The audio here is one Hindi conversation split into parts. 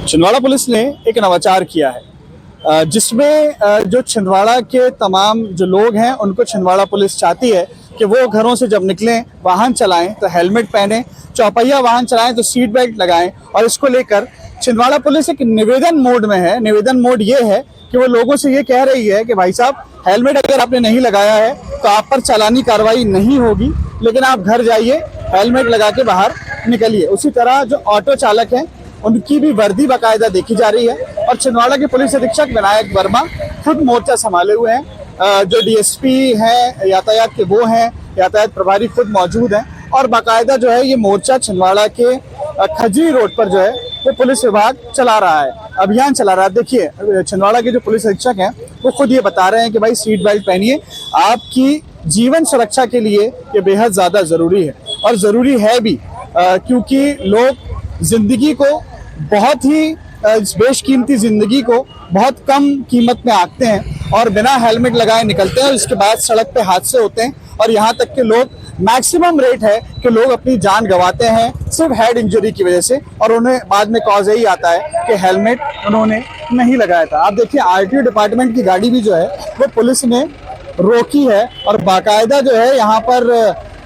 छिंदवाड़ा पुलिस ने एक नवाचार किया है जिसमें जो छिंदवाड़ा के तमाम जो लोग हैं उनको छिंदवाड़ा पुलिस चाहती है कि वो घरों से जब निकलें वाहन चलाएं तो हेलमेट पहने, चौपहिया वाहन चलाएं तो सीट बेल्ट लगाएं। और इसको लेकर छिंदवाड़ा पुलिस एक निवेदन मोड में है। निवेदन मोड ये है कि वो लोगों से ये कह रही है कि भाई साहब, हेलमेट अगर आपने नहीं लगाया है तो आप पर चालानी कार्रवाई नहीं होगी, लेकिन आप घर जाइए, हेलमेट लगा के बाहर निकलिए। उसी तरह जो ऑटो चालक हैं उनकी भी वर्दी बाकायदा देखी जा रही है। और छिंदवाड़ा के पुलिस अधीक्षक विनायक वर्मा खुद मोर्चा संभाले हुए हैं। जो डीएसपी हैं यातायात के, वो हैं यातायात प्रभारी खुद मौजूद हैं। और बाकायदा जो है ये मोर्चा छिंदवाड़ा के खजरी रोड पर जो है वो पुलिस विभाग चला रहा है, अभियान चला रहा है। देखिए, छिंदवाड़ा के जो पुलिस अधीक्षक हैं वो खुद ये बता रहे हैं कि भाई सीट बेल्ट पहनिए, आपकी जीवन सुरक्षा के लिए ये बेहद ज़्यादा ज़रूरी है। और ज़रूरी है भी क्योंकि लोग जिंदगी को बहुत ही बेशकीमती जिंदगी को बहुत कम कीमत में आंकते हैं और बिना हेलमेट लगाए निकलते हैं। और इसके बाद सड़क पे हादसे होते हैं और यहाँ तक के लोग, मैक्सिमम रेट है कि लोग अपनी जान गंवाते हैं सिर्फ हेड इंजरी की वजह से। और उन्हें बाद में कॉज यही आता है कि हेलमेट उन्होंने नहीं लगाया था। आप देखिए, आरटीओ डिपार्टमेंट की गाड़ी भी जो है वो पुलिस ने रोकी है और बाकायदा जो है यहाँ पर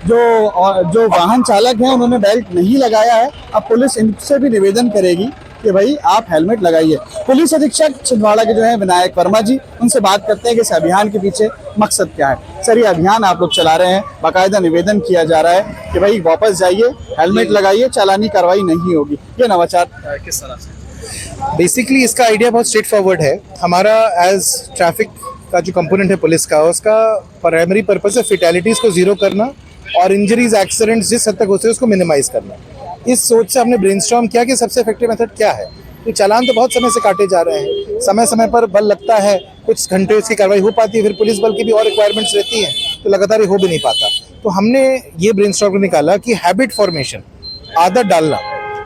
जो वाहन चालक हैं उन्होंने बेल्ट नहीं लगाया है। अब पुलिस इनसे भी निवेदन करेगी कि भाई आप हेलमेट लगाइए। पुलिस अधीक्षक छिंदवाड़ा के जो है विनायक वर्मा जी, उनसे बात करते हैं कि इस अभियान के पीछे मकसद क्या है। सर, ये अभियान आप लोग चला रहे हैं, बाकायदा निवेदन किया जा रहा है कि भाई वापस जाइए, हेलमेट लगाइए, चालानी कार्रवाई नहीं होगी। ये नवाचार किस तरह से? बेसिकली इसका आइडिया बहुत स्ट्रेट फॉरवर्ड है। हमारा एज ट्रैफिक का जो कंपोनेंट है पुलिस का, उसका प्राइमरी पर्पस है फेटेलिटीज़ को जीरो करना और इंजरीज, एक्सीडेंट्स जिस हद तक होते हैं उसको मिनिमाइज करना। इस सोच से हमने ब्रेनस्टॉर्म किया कि सबसे इफेक्टिव मेथड क्या है। तो चालान तो बहुत समय से काटे जा रहे हैं, समय समय पर बल लगता है, कुछ घंटे इसकी कार्रवाई हो पाती है, फिर पुलिस बल की भी और रिक्वायरमेंट्स रहती हैं, तो लगातार ये हो भी नहीं पाता। तो हमने ये ब्रेनस्टॉर्म निकाला कि हैबिट फॉर्मेशन, आदत डालना।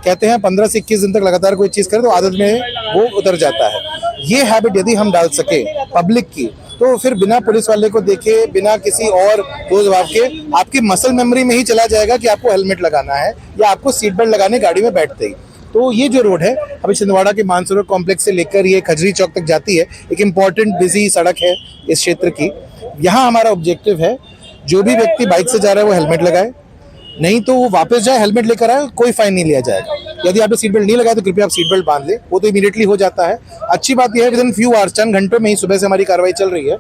कहते हैं 15 से 21 दिन तक लगातार कोई चीज़ करे तो आदत में वो उतर जाता है। ये हैबिट यदि हम डाल सके पब्लिक की, तो फिर बिना पुलिस वाले को देखे, बिना किसी और दो जवाब के, आपकी मसल मेमोरी में ही चला जाएगा कि आपको हेलमेट लगाना है या आपको सीट बेल्ट लगाने गाड़ी में बैठते ही। तो ये जो रोड है अभी छिंदवाड़ा के मानसरोवर कॉम्प्लेक्स से लेकर ये खजरी चौक तक जाती है, एक इम्पॉर्टेंट बिजी सड़क है इस क्षेत्र की। यहाँ हमारा ऑब्जेक्टिव है जो भी व्यक्ति बाइक से जा रहा है वो हेलमेट लगाए, नहीं तो वो वापस जाए, हेलमेट लेकर आए, कोई फाइन नहीं लिया जाएगा। यदि आपने सीट बेल्ट नहीं लगाया तो कृपया आप सीट बेल्ट बांध ले, वो तो इमीडिएटली हो जाता है। अच्छी बात यह है विदिन फ्यू आवर्स, चंद घंटों में ही सुबह से हमारी कार्रवाई चल रही है।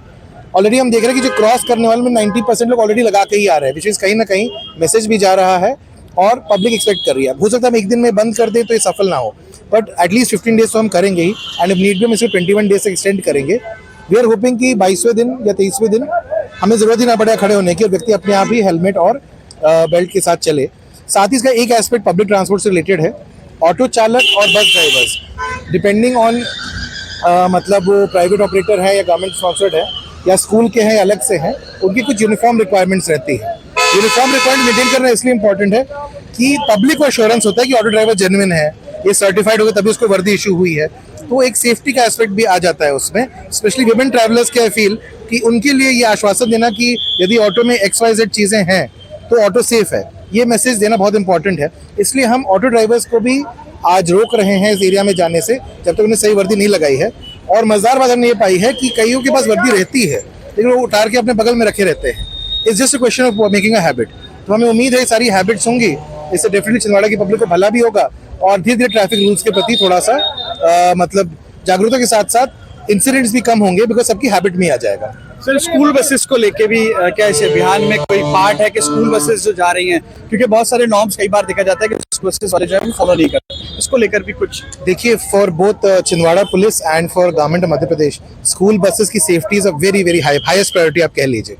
ऑलरेडी हम देख रहे हैं कि जो क्रॉस करने वाले में 90% लोग ऑलरेडी लगा के ही आ रहे हैं, विच इज कहीं ना कहीं मैसेज भी जा रहा है और पब्लिक एक्सपेक्ट कर रही है। हो सकता है हम एक दिन में बंद कर दें तो ये सफल ना हो, बट एटलीस्ट 15 डेज तो हम करेंगे ही, एंड इफ नीड भी हम इसको 21 डेज तक एक्सटेंड करेंगे। वी आर होपिंग कि 22वें दिन या 23वें दिन हमें जरूरत ही ना पड़े खड़े होने की और व्यक्ति अपने आप ही हेलमेट और बेल्ट के साथ चले। साथ ही इसका एक एस्पेक्ट पब्लिक ट्रांसपोर्ट से रिलेटेड है। ऑटो चालक और बस ड्राइवर्स, डिपेंडिंग ऑन मतलब वो प्राइवेट ऑपरेटर है या गवर्नमेंट स्पॉन्सर्ड है या स्कूल के हैं अलग से हैं, उनकी कुछ यूनिफॉर्म रिक्वायरमेंट्स रहती है। यूनिफॉर्म रिक्वायरमेंट मेंटेन करना इसलिए इंपॉर्टेंट है कि पब्लिक को एश्योरेंस होता है कि ऑटो ड्राइवर जेन्युइन है, ये सर्टिफाइड होगा तभी उसको वर्दी इशू हुई है। तो एक सेफ्टी का एस्पेक्ट भी आ जाता है उसमें, स्पेशली विमेन ट्रैवलर्स के। आई फील कि उनके लिए ये आश्वासन देना कि यदि ऑटो में XYZ चीज़ें हैं तो ऑटो सेफ है, ये मैसेज देना बहुत इंपॉर्टेंट है। इसलिए हम ऑटो ड्राइवर्स को भी आज रोक रहे हैं इस एरिया में जाने से जब तक उन्हें सही वर्दी नहीं लगाई है। और मजेदार बात हमने ये पाई है कि कईयों के पास वर्दी रहती है लेकिन वो उतार के अपने बगल में रखे रहते हैं। It's just a question of making a habit. तो हमें उम्मीद है सारी हैबिट्स होंगी, इससे डेफिनेटली छिंदवाड़ा की पब्लिक को भला भी होगा और धीरे धीरे ट्रैफिक रूल्स के प्रति थोड़ा सा मतलब जागरूकता के साथ साथ इंसिडेंट्स भी कम होंगे, बिकॉज सबकी हैबिट में आ जाएगा। सर, स्कूल बसेस को लेके भी क्या इस अभियान में कोई पार्ट है कि स्कूल बसेस जो जा रही हैं, क्योंकि बहुत सारे नॉर्म्स कई बार देखा जाता है कि स्कूल बसेस वाले जो है फॉलो नहीं करते, इसको लेकर भी कुछ? देखिए, for both Chhindwara police and for government of Madhya Pradesh, school buses की safety is a very very highest priority आप कह लीजिए।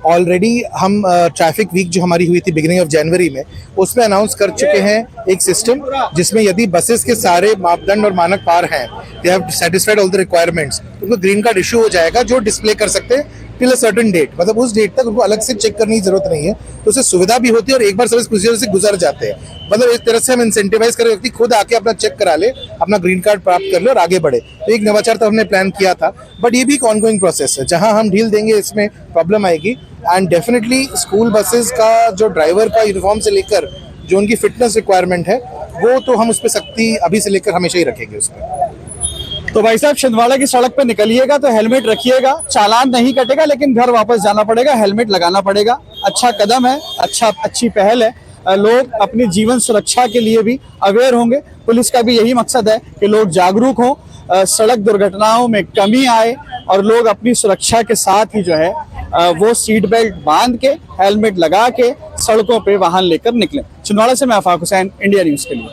ऑलरेडी हम ट्रैफिक वीक जो हमारी हुई थी बिगिनिंग ऑफ जनवरी में, उसमें अनाउंस कर चुके हैं एक सिस्टम जिसमें यदि बसेस के सारे मापदंड और मानक पार हैं, they have satisfied all the requirements, उनको ग्रीन कार्ड इशू हो जाएगा जो डिस्प्ले कर सकते हैं टिल अ सर्टेन डेट। मतलब उस डेट तक उनको अलग से चेक करने की जरूरत नहीं है, तो उससे सुविधा भी होती है और एक बार सर्विस प्रोसीजर से गुजर जाते हैं। मतलब एक तरह से हम इंसेंटिवाइज करें, व्यक्ति खुद आके अपना चेक करा ले, अपना ग्रीन कार्ड प्राप्त कर ले और आगे बढ़े। तो एक नवाचार तो हमने प्लान किया था, बट ये भी एक ऑनगोइंग प्रोसेस है। जहां हम ढील देंगे इसमें प्रॉब्लम आएगी। एंड डेफिनेटली स्कूल बसेस का जो ड्राइवर का यूनिफॉर्म से लेकर जो उनकी फिटनेस रिक्वायरमेंट है वो तो हम उस पर सख्ती अभी से लेकर हमेशा ही रखेंगे उस पर। तो भाई साहब, छिंदवाड़ा की सड़क पे निकलिएगा तो हेलमेट रखिएगा, चालान नहीं कटेगा लेकिन घर वापस जाना पड़ेगा, हेलमेट लगाना पड़ेगा। अच्छा कदम है, अच्छी पहल है। लोग अपनी जीवन सुरक्षा के लिए भी अवेयर होंगे। पुलिस का भी यही मकसद है कि लोग जागरूक हों, सड़क दुर्घटनाओं में कमी आए और लोग अपनी सुरक्षा के साथ ही जो है वो सीट बेल्ट बांध के, हेलमेट लगा के सड़कों पे वाहन लेकर निकलें। छिंदवाड़ा से मैं आफाक हुसैन, इंडिया न्यूज़ के लिए।